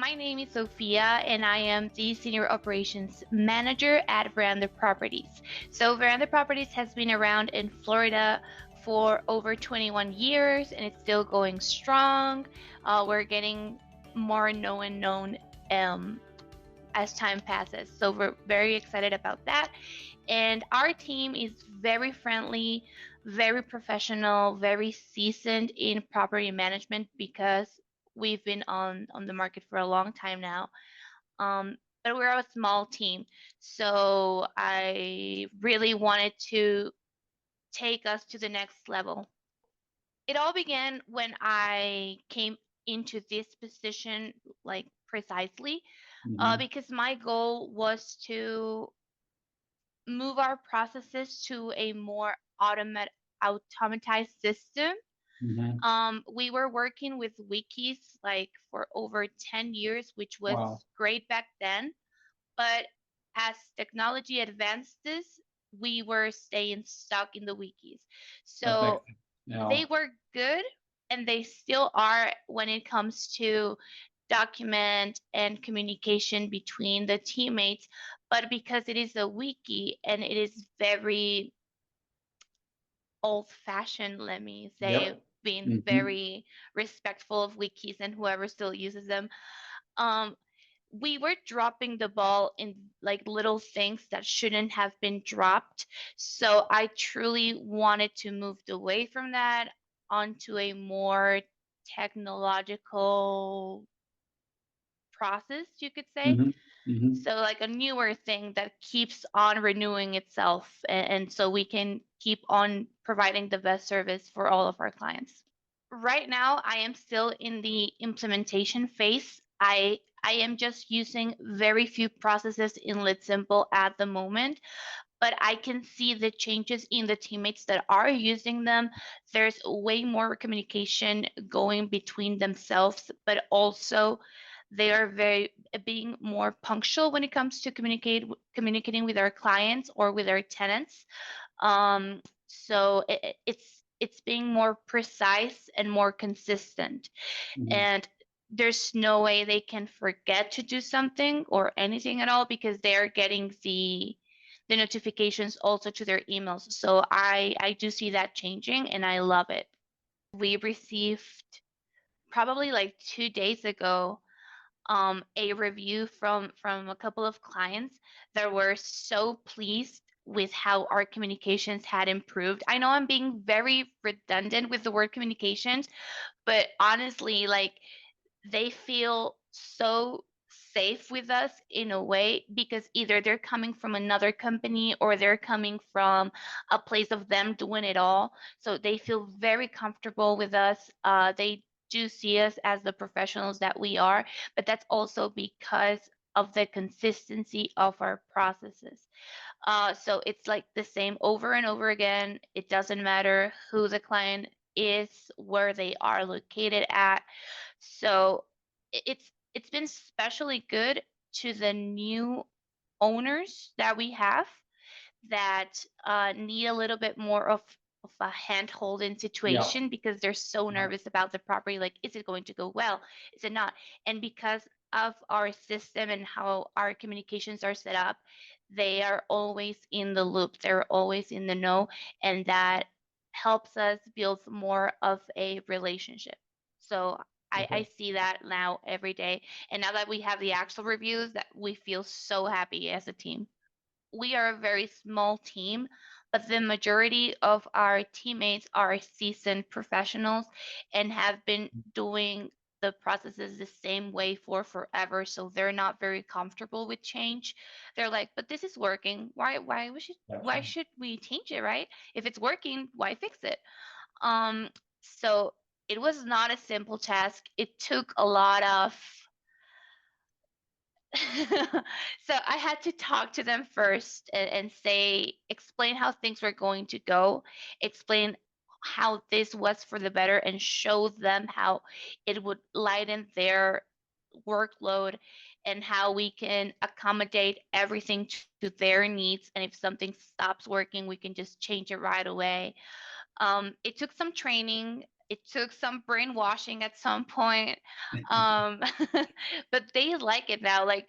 My name is Sofia and I am the Senior Operations Manager at Verandah Properties. So Verandah Properties has been around in Florida for over 21 years and it's still going strong. We're getting more known as time passes. So we're very excited about that. And our team is very friendly, very professional, very seasoned in property management because we've been on the market for a long time now. But we're a small team. So I really wanted to take us to the next level. It all began when I came into this position, like precisely, because my goal was to move our processes to a more automatized system. We were working with wikis like for over 10 years, which was great back then. But as technology advances, we were staying stuck in the wikis. So they were good and they still are when it comes to document and communication between the teammates, but because it is a wiki and it is very old-fashioned, let me say, being very respectful of wikis and whoever still uses them, we were dropping the ball in like little things that shouldn't have been dropped. So I truly wanted to move away from that onto a more technological process, you could say. So like a newer thing that keeps on renewing itself, and so we can keep on providing the best service for all of our clients. Right now, I am still in the implementation phase. I am just using very few processes in LeadSimple at the moment, but I can see the changes in the teammates that are using them. There's way more communication going between themselves, but also they are being more punctual when it comes to communicating with our clients or with our tenants. So it's being more precise and more consistent. And there's no way they can forget to do something or anything at all because they're getting the notifications also to their emails. So I do see that changing and I love it. We received probably like 2 days ago a review from a couple of clients that were so pleased with how our communications had improved. I know I'm being very redundant with the word communications, but honestly, like they feel so safe with us in a way because either they're coming from another company or they're coming from a place of them doing it all. So they feel very comfortable with us. They do see us as the professionals that we are, but that's also because of the consistency of our processes. So it's like the same over and over again. It doesn't matter who the client is, where they are located at. So it's been especially good to the new owners that we have that need a little bit more of a hand-holding situation because they're so nervous about the property. Like, is it going to go well? Is it not? And because of our system and how our communications are set up, they are always in the loop. They're always in the know, and that helps us build more of a relationship. So I see that now every day. And now that we have the actual reviews, that we feel so happy as a team. We are a very small team, but the majority of our teammates are seasoned professionals and have been doing the processes the same way for forever. So they're not very comfortable with change. They're like, but this is working. Why should we change it, right? If it's working, why fix it? So it was not a simple task. It took a lot of so I had to talk to them first and say, explain how things were going to go, explain how this was for the better, and show them how it would lighten their workload and how we can accommodate everything to their needs. And if something stops working, we can just change it right away. It took some training. it took some brainwashing at some point. But they like it now. Like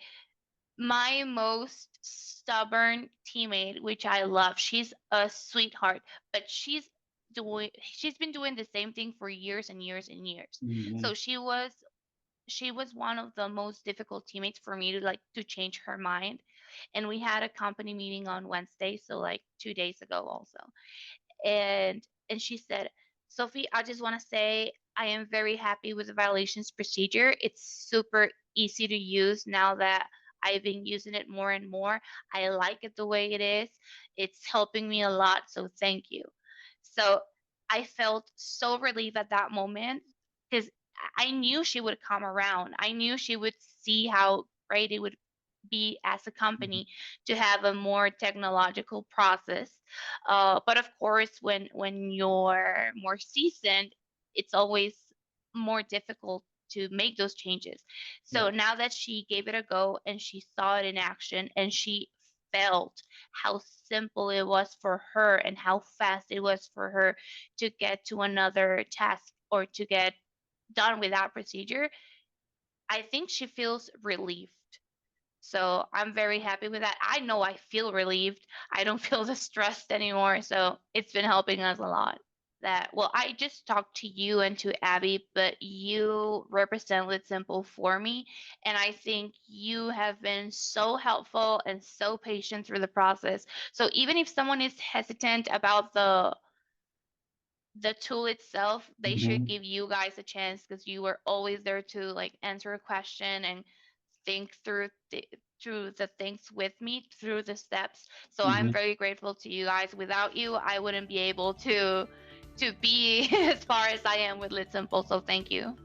my most stubborn teammate, which I love, she's a sweetheart, but she's been doing the same thing for years and years and years. So she was one of the most difficult teammates for me to change her mind. And we had a company meeting on Wednesday, so like 2 days ago also. And she said, Sophie, I just want to say I am very happy with the violations procedure. It's super easy to use now that I've been using it more and more. I like it the way it is. It's helping me a lot, so thank you. So I felt so relieved at that moment because I knew she would come around. I knew she would see how great it would be as a company to have a more technological process. But of course, when you're more seasoned, it's always more difficult to make those changes. So now that she gave it a go and she saw it in action and she felt how simple it was for her and how fast it was for her to get to another task or to get done with that procedure, I think she feels relieved. So I'm very happy with that. I know I feel relieved. I don't feel distressed anymore. So it's been helping us a lot. Well, I just talked to you and to Abby, but you represent 𝘲𝘀𝘀 for me. And I think you have been so helpful and so patient through the process. So even if someone is hesitant about the tool itself, they should give you guys a chance because you were always there to like answer a question and think through the things with me through the steps. So I'm very grateful to you guys. Without you, I wouldn't be able to be as far as I am with 𝘲𝘀𝘀. So thank you.